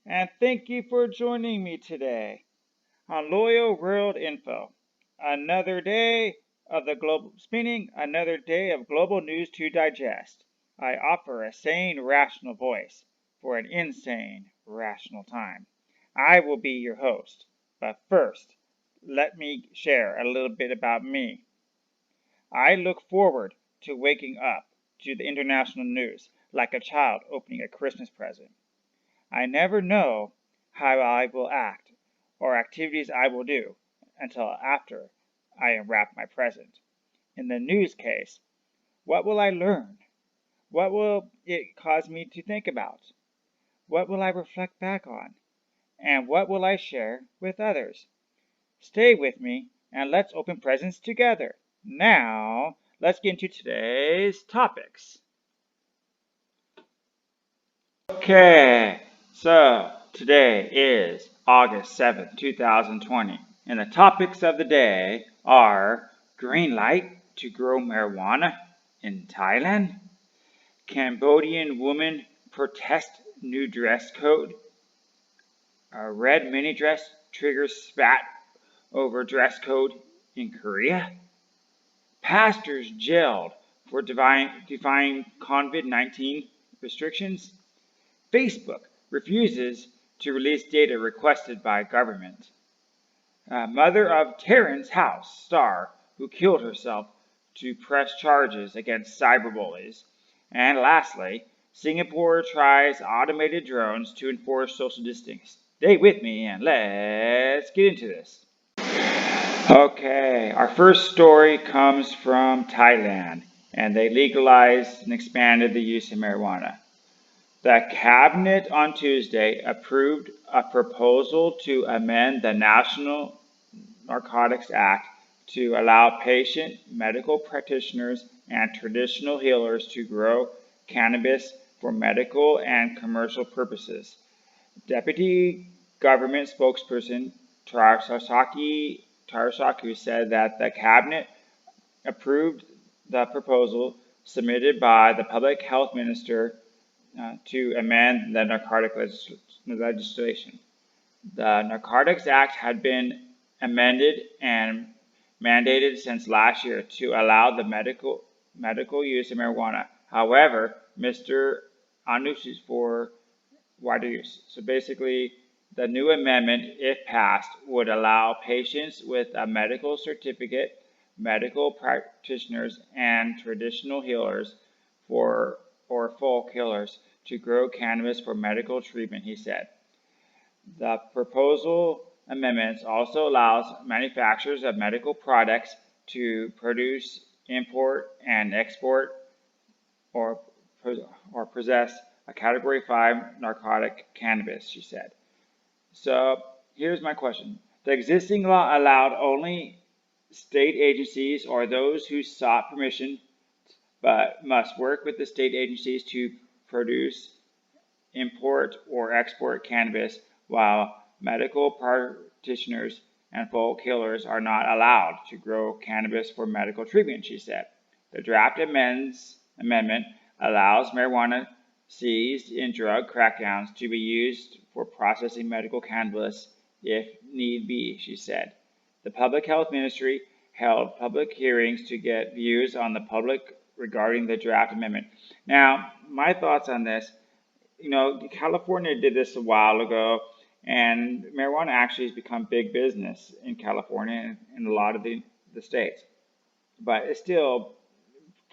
and thank you for joining me today on Loyal World Info. Another day of the global spinning, another day of global news to digest. I offer a sane, rational voice for an insane, rational time. I will be your host, but first, let me share a little bit about me. I look forward to waking up to the international news like a child opening a Christmas present. I never know how I will act or activities I will do until after I unwrap my present. In the news case, what will I learn? What will it cause me to think about? What will I reflect back on? And what will I share with others? Stay with me and let's open presents together. Now, let's get into today's topics. Okay, so today is August 7th, 2020, and the topics of the day are green light to grow marijuana in Thailand, Cambodian woman protest new dress code, a red mini dress triggers spat over dress code in Korea, pastors jailed for defying COVID-19 restrictions, Facebook refuses to release data requested by government. Mother of Terrace House star who killed herself to press charges against cyberbullies. And lastly, Singapore tries automated drones to enforce social distancing. Stay with me and let's get into this. Okay, our first story comes from Thailand, and they legalized and expanded the use of marijuana. The Cabinet on Tuesday approved a proposal to amend the National Narcotics Act to allow patient, medical practitioners, and traditional healers to grow cannabis for medical and commercial purposes. Deputy Government Spokesperson Tarasaku said that the Cabinet approved the proposal submitted by the Public Health Minister to amend the narcotic legislation. The Narcotics Act had been amended and mandated since last year to allow the medical use of marijuana. However, Mr. Anushis for wider use. So basically, the new amendment, if passed, would allow patients with a medical certificate, medical practitioners, and traditional healers or folk healers to grow cannabis for medical treatment, he said. The proposal amendments also allows manufacturers of medical products to produce, import, and export or possess a Category 5 narcotic cannabis, she said. So here's my question. The existing law allowed only state agencies or those who sought permission but must work with the state agencies to produce, import, or export cannabis, while medical practitioners and folk healers are not allowed to grow cannabis for medical treatment, she said. The draft amendment allows marijuana seized in drug crackdowns to be used for processing medical cannabis if need be, she said. The Public Health Ministry held public hearings to get views on the public regarding the draft amendment. Now, my thoughts on this, California did this a while ago, and marijuana actually has become big business in California and a lot of the states. But it still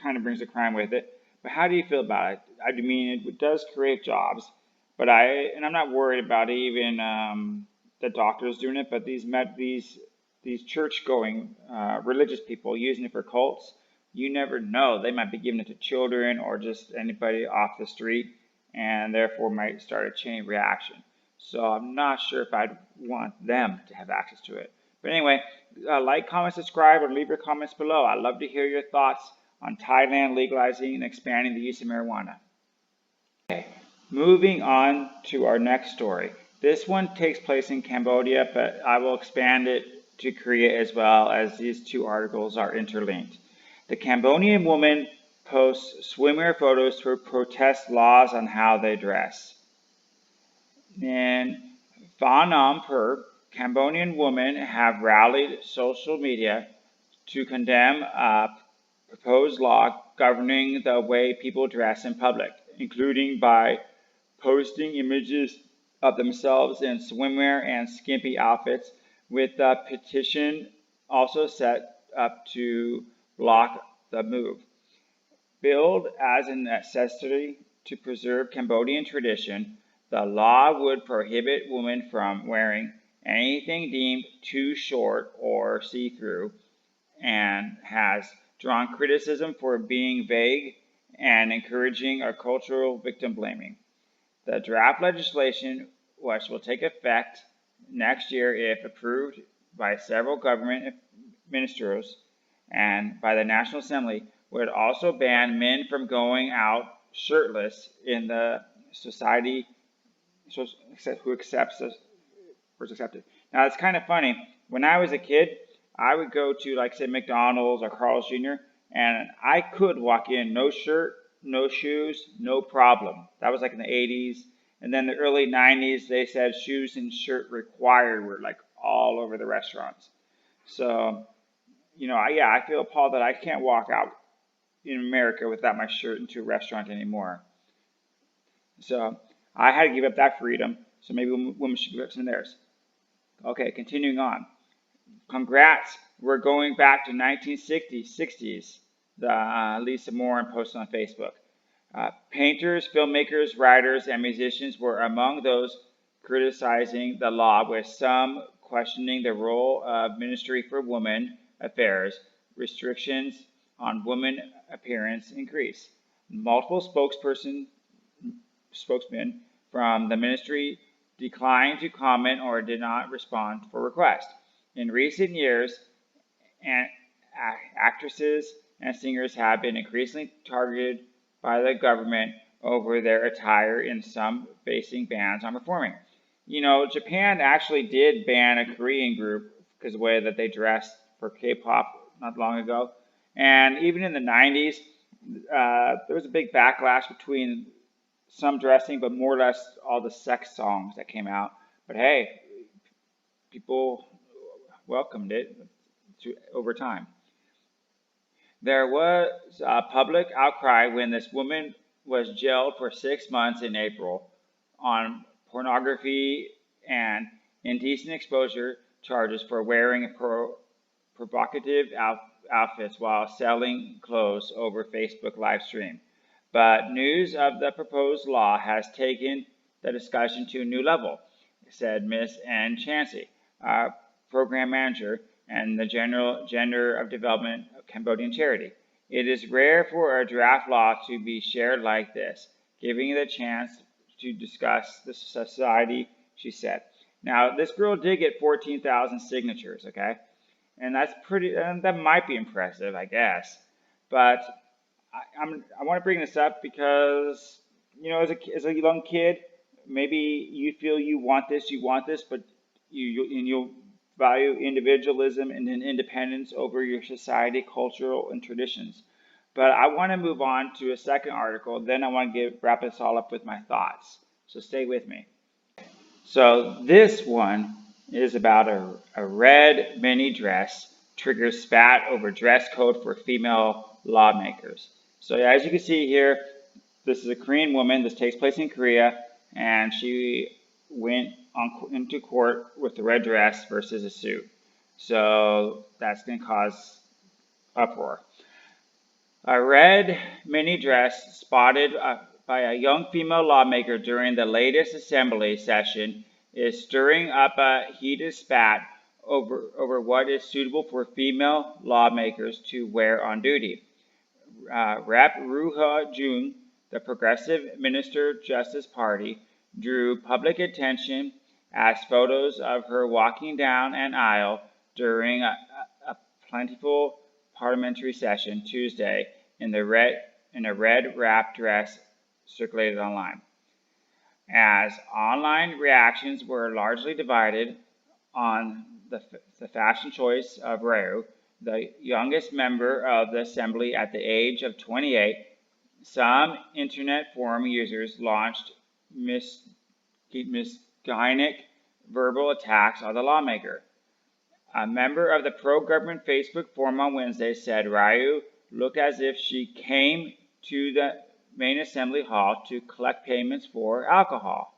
kind of brings a crime with it. But how do you feel about it? I mean, it does create jobs, but I'm not worried about even the doctors doing it, but these church-going religious people using it for cults. You never know. They might be giving it to children or just anybody off the street, and therefore might start a chain reaction. So I'm not sure if I'd want them to have access to it. But anyway, like, comment, subscribe, or leave your comments below. I'd love to hear your thoughts on Thailand legalizing and expanding the use of marijuana. Okay, moving on to our next story. This one takes place in Cambodia, but I will expand it to Korea as well, as these two articles are interlinked. The Cambodian woman posts swimwear photos to protest laws on how they dress. In Phnom Penh, Cambodian women have rallied social media to condemn a proposed law governing the way people dress in public, including by posting images of themselves in swimwear and skimpy outfits, with the petition also set up to block the move. Billed as a necessity to preserve Cambodian tradition, the law would prohibit women from wearing anything deemed too short or see-through, and has drawn criticism for being vague and encouraging a cultural victim blaming. The draft legislation, which will take effect next year if approved by several government ministers and by the National Assembly, would also ban men from going out shirtless in the society who accepts us or is accepted. Now it's kind of funny. When I was a kid, I would go to, like, say, McDonald's or Carl's Jr., and I could walk in no shirt, no shoes, no problem. That was like in the 80s. And then the early 90s, they said shoes and shirt required were like all over the restaurants. So, I feel appalled that I can't walk out in America without my shirt into a restaurant anymore. So I had to give up that freedom. So maybe women should give up some of theirs. Okay, continuing on. Congrats. We're going back to 1960s, Lisa Moore posted on Facebook. Painters, filmmakers, writers, and musicians were among those criticizing the law, with some questioning the role of Ministry for Women Affairs. Restrictions on women appearance increase. Multiple spokesmen from the ministry declined to comment or did not respond for requests. In recent years, actresses and singers have been increasingly targeted by the government over their attire, in some facing bans on performing. Japan actually did ban a Korean group because of the way that they dressed for K-pop not long ago. And even in the 90s, there was a big backlash between some dressing, but more or less all the sex songs that came out. But hey, people welcomed it over time. There was a public outcry when this woman was jailed for 6 months in April on pornography and indecent exposure charges for wearing provocative outfits while selling clothes over Facebook live stream. But news of the proposed law has taken the discussion to a new level, said Ms. Ann Chansey, our program manager and the General Gender of Development of Cambodian Charity. It is rare for a draft law to be shared like this, giving the chance to discuss the society, she said. Now, this girl did get 14,000 signatures, okay? And that's that might be impressive, I guess. But I want to bring this up because, as a young kid, maybe you feel you want this, but you'll value individualism and independence over your society, cultural, and traditions. But I want to move on to a second article. Then I want to wrap this all up with my thoughts. So stay with me. So this one is about a red mini dress triggers spat over dress code for female lawmakers. So as you can see here, this is a Korean woman. This takes place in Korea, and she went into court with the red dress versus a suit. So that's going to cause uproar. A red mini dress spotted by a young female lawmaker during the latest assembly session is stirring up a heated spat over what is suitable for female lawmakers to wear on duty. Rep. Ruha Jung, the Progressive Minister Justice Party, drew public attention as photos of her walking down an aisle during a plentiful parliamentary session Tuesday in a red wrap dress circulated online. As online reactions were largely divided on the fashion choice of Reu, the youngest member of the assembly at the age of 28, some internet forum users launched misogynic verbal attacks on the lawmaker. A member of the pro-government Facebook forum on Wednesday said Ryu looked as if she came to the main assembly hall to collect payments for alcohol.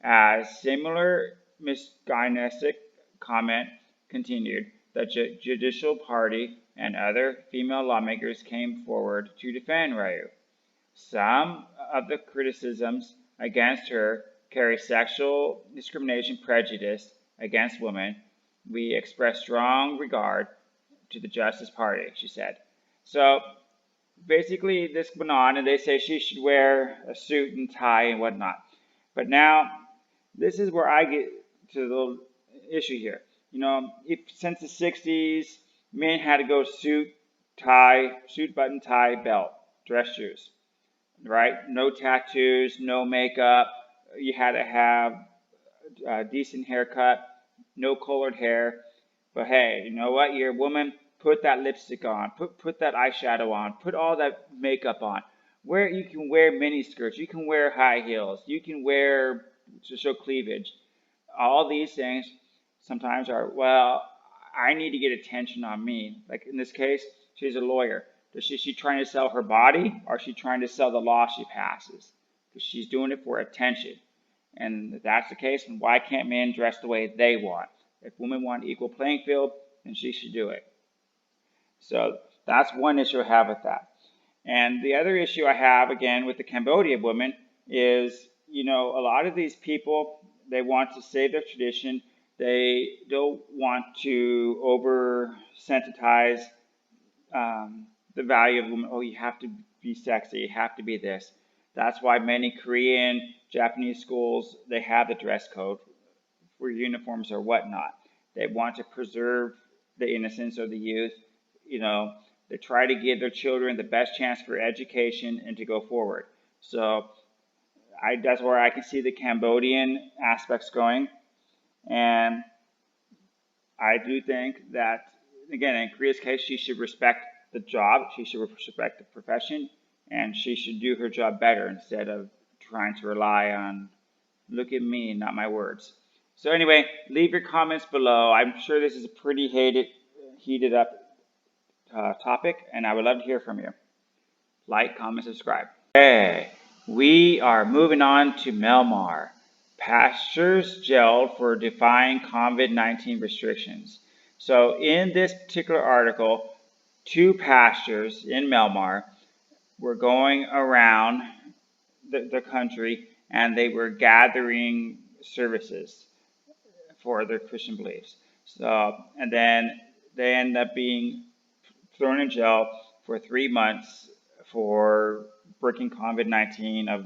A similar misogynistic comment continued. The Judicial Party and other female lawmakers came forward to defend Ryu. Some of the criticisms against her carry sexual discrimination prejudice against women. We express strong regard to the Justice Party, she said. So basically this went on, and they say she should wear a suit and tie and whatnot. But now, this is where I get to the issue here. If since the 60s, men had to go suit, button, tie, belt, dress shoes, right? No tattoos, no makeup. You had to have a decent haircut, no colored hair. But hey, you know what? You're a woman. Put that lipstick on. Put that eyeshadow on. Put all that makeup on. You can wear mini skirts. You can wear high heels. You can wear to show cleavage. All these things sometimes are, well, I need to get attention on me. Like in this case, she's a lawyer. Is she trying to sell her body, or is she trying to sell the law she passes? Because she's doing it for attention. And if that's the case, then why can't men dress the way they want? If women want equal playing field, then she should do it. So that's one issue I have with that. And the other issue I have, again, with the Cambodian women is, a lot of these people, they want to save their tradition. They don't want to over-sensitize the value of women. Oh, you have to be sexy. You have to be this. That's why many Korean, Japanese schools, they have the dress code for uniforms or whatnot. They want to preserve the innocence of the youth. They try to give their children the best chance for education and to go forward. So that's where I can see the Cambodian aspects going. And I do think that, again, in Korea's case, she should respect the job, she should respect the profession, and she should do her job better instead of trying to rely on, look at me, not my words. So anyway, leave your comments below. I'm sure this is a pretty heated up topic, and I would love to hear from you. Like, comment, subscribe. Okay, we are moving on to Myanmar. Pastors jailed for defying COVID-19 restrictions. So in this particular article, 2 pastors in Myanmar were going around the country, and they were gathering services for their Christian beliefs. So, and then they end up being thrown in jail for 3 months for breaking COVID-19, of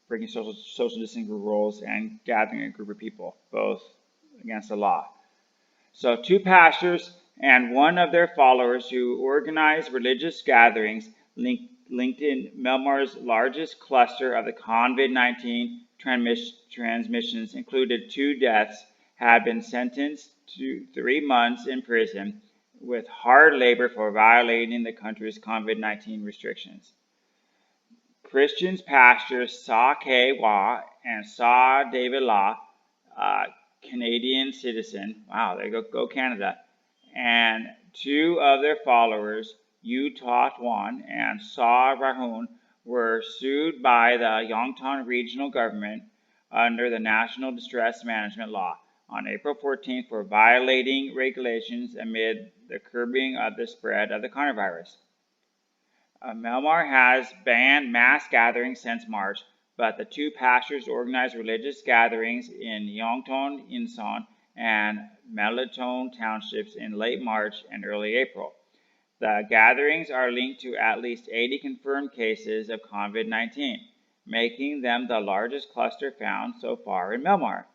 breaking social distancing rules and gathering a group of people, both against the law. So 2 pastors and one of their followers who organized religious gatherings linked in Myanmar's largest cluster of the COVID-19 transmissions included 2 deaths, had been sentenced to 3 months in prison with hard labor for violating the country's COVID-19 restrictions. Christians pastors Sa K Wah and Sa David La, Canadian citizen, wow, there you go Canada, and 2 of their followers, Yu Ta Tuan and Sa Rahun, were sued by the Yongtan regional government under the National Distress Management Law on April 14th for violating regulations amid the curbing of the spread of the coronavirus. Myanmar has banned mass gatherings since March, but the 2 pastors organized religious gatherings in Yongtan, Insan, and Melaton townships in late March and early April. The gatherings are linked to at least 80 confirmed cases of COVID-19, making them the largest cluster found so far in Myanmar.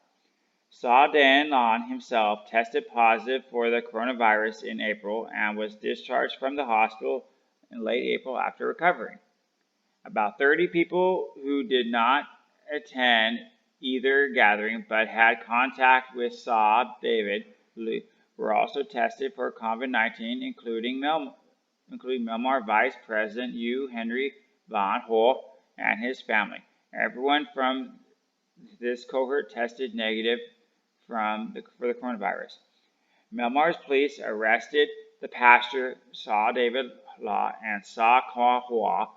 Sa Dan Lan himself tested positive for the coronavirus in April and was discharged from the hospital in late April after recovering. About 30 people who did not attend either gathering but had contact with Sa David were also tested for COVID-19, including Myanmar Vice President U Henry Van Ho and his family. Everyone from this cohort tested negative for the coronavirus. Myanmar's police arrested the pastor Saw David Law and Saw Kwa Hua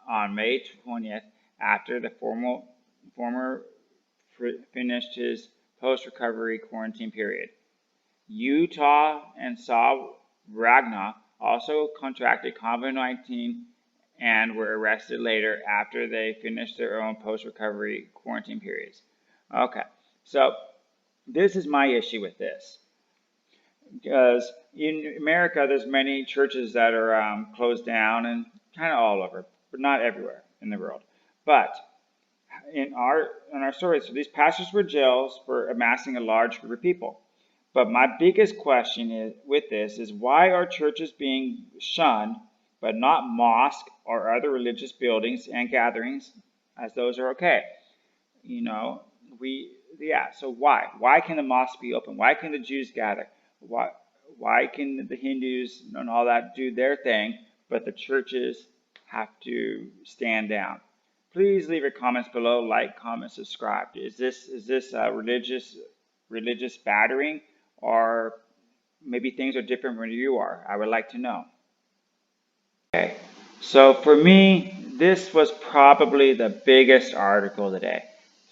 on May 20th after the former finished his post-recovery quarantine period. Utah and Saw Ragna also contracted COVID-19 and were arrested later after they finished their own post-recovery quarantine periods. Okay, so this is my issue with this. Because in America, there's many churches that are closed down and kind of all over, but not everywhere in the world. But in our story, so these pastors were jailed for amassing a large group of people. But my biggest question with this is why are churches being shunned, but not mosques or other religious buildings and gatherings, as those are okay? So why? Why can the mosques be open? Why can the Jews gather? Why can the Hindus and all that do their thing, but the churches have to stand down? Please leave your comments below, like, comment, subscribe. Is this religious battering, or maybe things are different where you are? I would like to know. Okay, so for me, this was probably the biggest article today.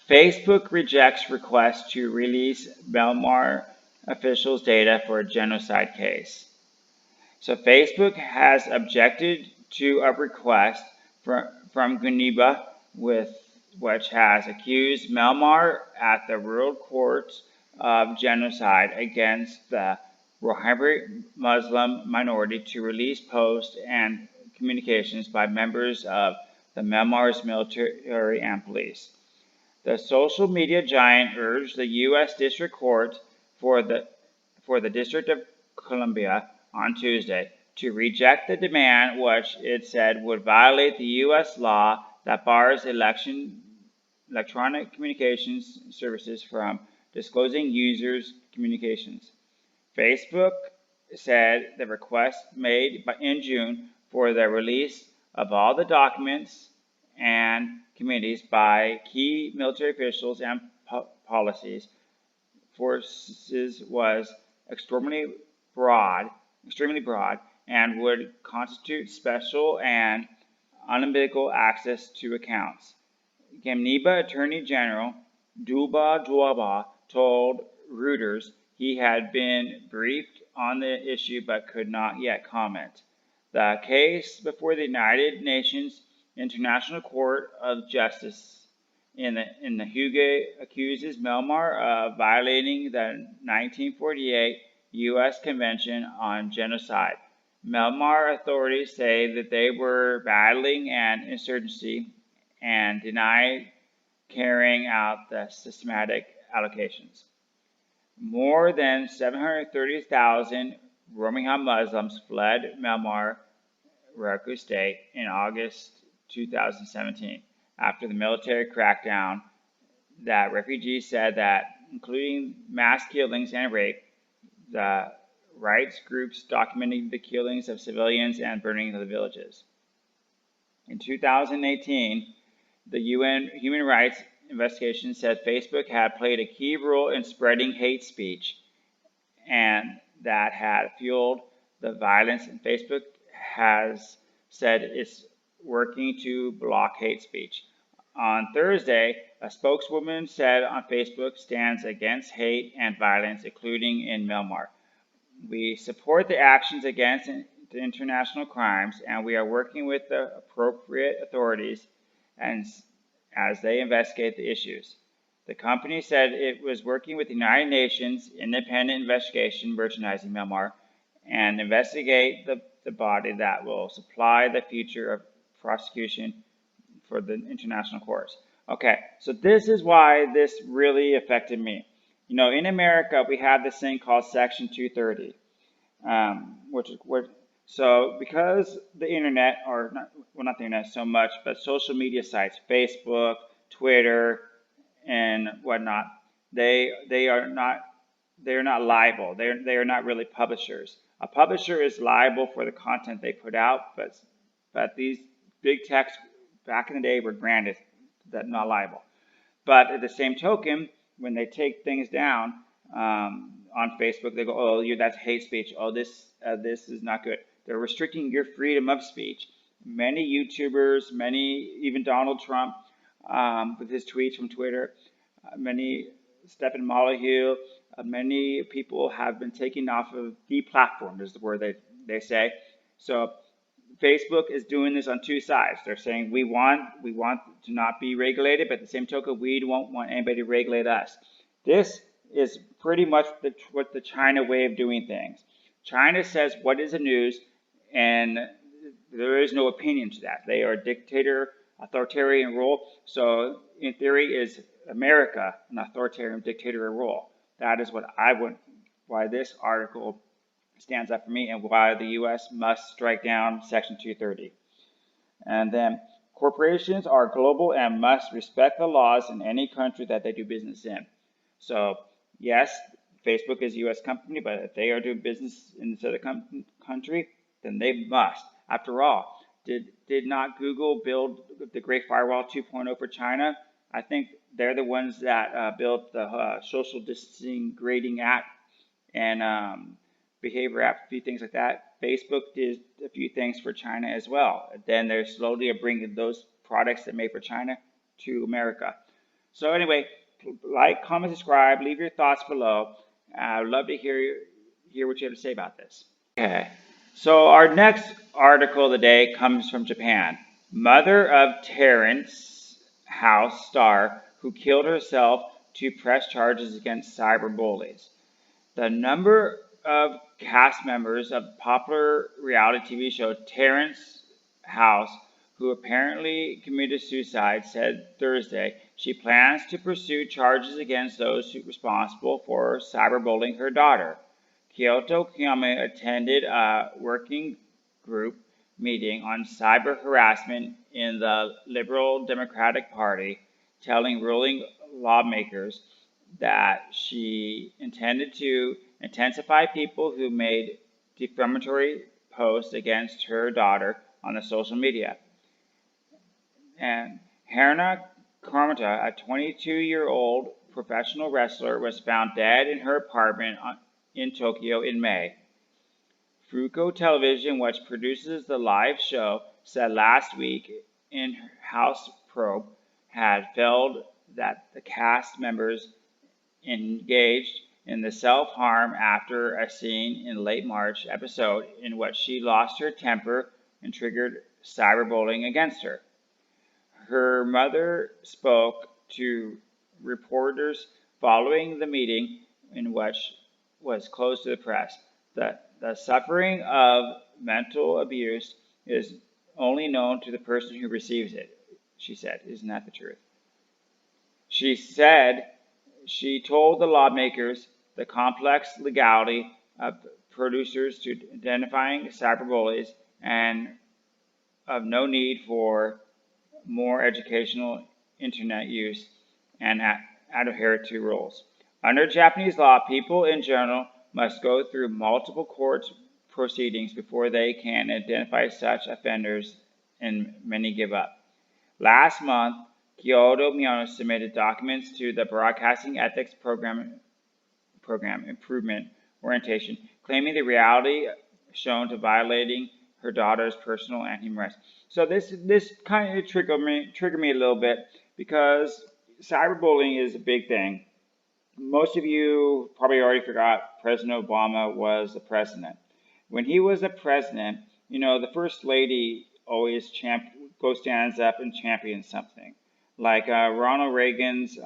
Facebook rejects request to release Myanmar officials' data for a genocide case. So Facebook has objected to a request from Guniba, which has accused Myanmar at the World Court of genocide against the Rohingya Muslim minority to release posts and communications by members of the Myanmar's military and police. The social media giant urged the U.S. District Court for the District of Columbia on Tuesday to reject the demand, which it said would violate the U.S. law that bars electronic communications services from disclosing users' communications. Facebook said the request made in June for the release of all the documents and committees by key military officials and policies forces was extremely broad and would constitute special and unambiguous access to accounts. Guniba Attorney General Duba Duaba told Reuters he had been briefed on the issue but could not yet comment. The case before the United Nations International Court of Justice in the Hague accuses Myanmar of violating the 1948 U.S. Convention on Genocide. Myanmar authorities say that they were battling an insurgency and denied carrying out the systematic allocations. More than 730,000 Rohingya Muslims fled Myanmar, Rakhine State, in August 2017 after the military crackdown that refugees said that, including mass killings and rape, the rights groups documenting the killings of civilians and burning of the villages. In 2018, the UN Human Rights investigation said Facebook had played a key role in spreading hate speech and that had fueled the violence, and Facebook has said it's working to block hate speech. On Thursday, a spokeswoman said on Facebook stands against hate and violence, including in Myanmar. We support the actions against the international crimes, and we are working with the appropriate authorities as they investigate the issues. The company said it was working with the United Nations Independent Investigation Merchandising Myanmar and investigate the body that will supply the future of prosecution for the international courts. Okay, so this is why this really affected me. In America, we have this thing called Section 230, so because the internet, or not the internet so much, but social media sites, Facebook, Twitter, and whatnot, they are not liable. They are not really publishers. A publisher is liable for the content they put out, but these big techs back in the day were granted that not liable. But at the same token, when they take things down on Facebook, they go, "Oh, that's hate speech. Oh, this is not good." They're restricting your freedom of speech. Many YouTubers, even Donald Trump, with his tweets from Twitter, many Stephen Molyneux, many people have been taken off of deplatformed, is the word they say. So Facebook is doing this on two sides. They're saying we want to not be regulated, but at the same token, we don't want anybody to regulate us. This is pretty much what the China way of doing things. China says what is the news, and there is no opinion to that. They are a dictator, authoritarian rule. So in theory, is America an authoritarian dictator rule? That is why this article stands up for me, and why the U.S. must strike down Section 230. And then, corporations are global and must respect the laws in any country that they do business in. So, yes, Facebook is a U.S. company, but if they are doing business in this other country, then they must. After all, did not Google build the Great Firewall 2.0 for China? I think they're the ones that built the social distancing grading app and behavior app, a few things like that. Facebook did a few things for China as well. Then they're slowly bringing those products that made for China to America. So anyway, like, comment, subscribe, leave your thoughts below. I would love to hear what you have to say about this. Okay, so our next article of the day comes from Japan. Mother of Terrace House star who killed herself to press charges against cyberbullies. The number of cast members of popular reality TV show Terrace House, who apparently committed suicide, said Thursday she plans to pursue charges against those responsible for cyberbullying her daughter. Kyoto Kiyama attended a working group meeting on cyber harassment in the Liberal Democratic Party, telling ruling lawmakers that she intended to intensify people who made defamatory posts against her daughter on the social media. And Haruna Kamata, a 22-year-old professional wrestler, was found dead in her apartment in Tokyo in May. Fuko Television, which produces the live show, said last week in House probe had felt that the cast members engaged in the self-harm after a scene in late March episode in which she lost her temper and triggered cyberbullying against her. Her mother spoke to reporters following the meeting, in which was closed to the press. The suffering of mental abuse is only known to the person who receives it, she said. Isn't that the truth? She said she told the lawmakers the complex legality of producers to identifying cyberbullies and of no need for more educational internet use and adhere to rules. Under Japanese law, people in general must go through multiple court proceedings before they can identify such offenders, and many give up. Last month, Kyoto Miyano submitted documents to the Broadcasting Ethics Program Improvement Orientation, claiming the reality shown to violating her daughter's personal and human rights. So this kind of triggered me a little bit, because cyberbullying is a big thing. Most of you probably already forgot President Obama was the president. When he was the president, the first lady always stands up and champions something. Like Ronald Reagan's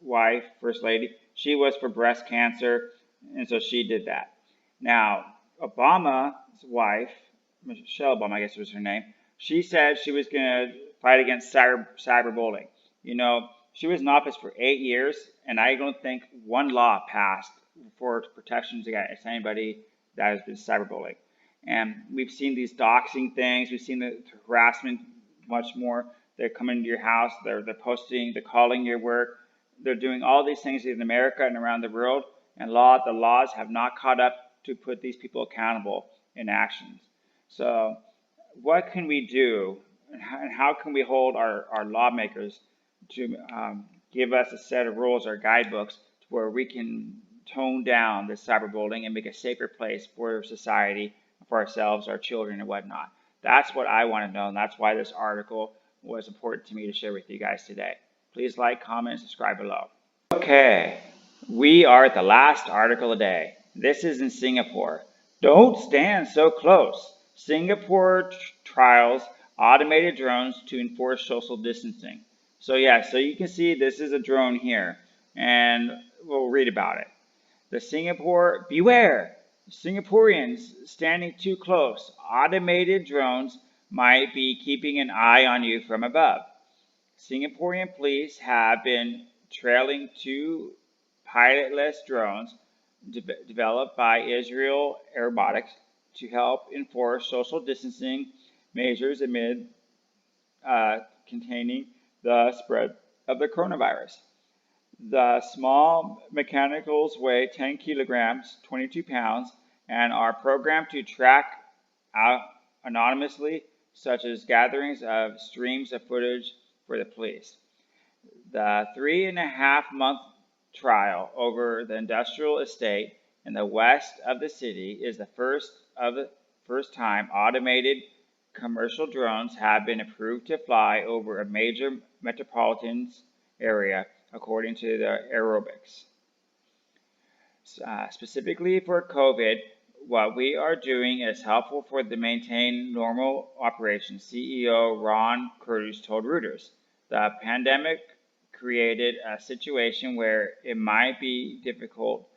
wife, first lady, she was for breast cancer, and so she did that. Now, Obama's wife, Michelle Obama, I guess was her name, she said she was going to fight against cyberbullying. She was in office for 8 years, and I don't think one law passed for protections against anybody that has been cyberbullied. And we've seen these doxing things, we've seen the harassment much more. They're coming to your house, they're posting, they're calling your work, they're doing all these things in America and around the world, and the laws have not caught up to put these people accountable in actions. So what can we do, and how can we hold our lawmakers to give us a set of rules or guidebooks to where we can tone down this cyberbullying and make a safer place for society, for ourselves, our children, and whatnot. That's what I want to know, and that's why this article was important to me to share with you guys today. Please like, comment, and subscribe below. Okay, we are at the last article of the day. This is in Singapore. Don't stand so close. Singapore trials automated drones to enforce social distancing. So you can see this is a drone here, and we'll read about it. Beware! Singaporeans standing too close. Automated drones might be keeping an eye on you from above. Singaporean police have been trailing two pilotless drones developed by Israel Aerobautics to help enforce social distancing measures amid containing the spread of the coronavirus. The small mechanicals weigh 10 kilograms, 22 pounds, and are programmed to track out anonymously, such as gatherings of streams of footage for the police. The 3.5-month trial over the industrial estate in the west of the city is the first time automated commercial drones have been approved to fly over a major metropolitan area, according to the aerobics. Specifically for COVID, what we are doing is helpful for the maintain normal operations, CEO Ron Curtis told Reuters. The pandemic created a situation where it might be difficult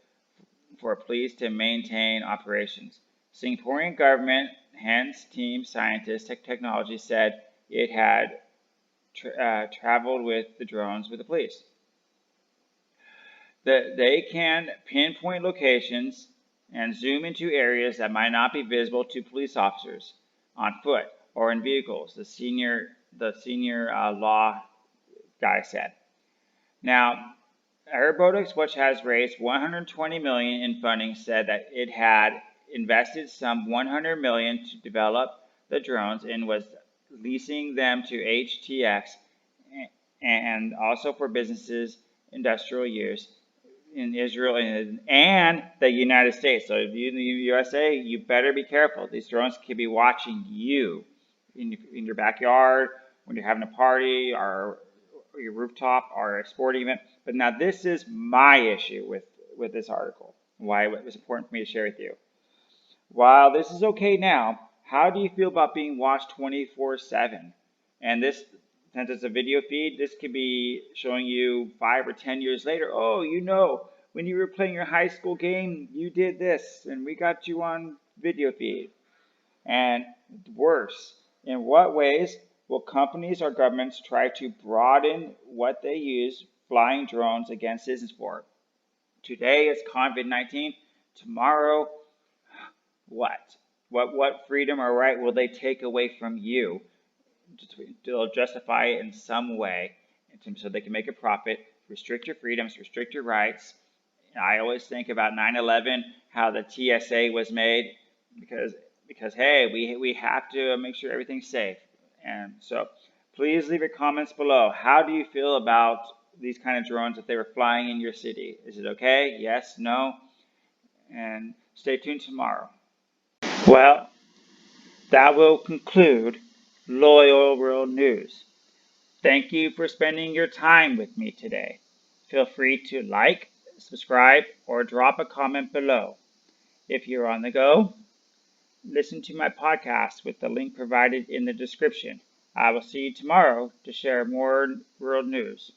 for police to maintain operations. Singaporean government, hence team scientists technology, said it had traveled with the drones with the police. They can pinpoint locations and zoom into areas that might not be visible to police officers on foot or in vehicles, the senior law guy said. Now, Aerobautics, which has raised $120 million in funding, said that it had invested some $100 million to develop the drones and was leasing them to HTX and also for businesses, industrial use in Israel and the United States. So if you're in the USA, you better be careful. These drones could be watching you in your backyard, when you're having a party, or your rooftop, or a sporting event. But now this is my issue with this article, why it was important for me to share with you. While this is okay now, how do you feel about being watched 24/7? And this, since it's a video feed, this could be showing you 5 or 10 years later, oh, when you were playing your high school game, you did this, and we got you on video feed. And worse, in what ways will companies or governments try to broaden what they use flying drones against citizens for? Today is COVID-19. Tomorrow, what? What freedom or right will they take away from you? They'll justify it in some way so they can make a profit, restrict your freedoms, restrict your rights. I always think about 9/11, how the TSA was made, because hey, we have to make sure everything's safe. And so please leave your comments below. How do you feel about these kind of drones that they were flying in your city? Is it okay? Yes? No? And stay tuned tomorrow. Well, that will conclude Loyal World News. Thank you for spending your time with me today. Feel free to like, subscribe, or drop a comment below. If you're on the go, listen to my podcast with the link provided in the description. I will see you tomorrow to share more world news.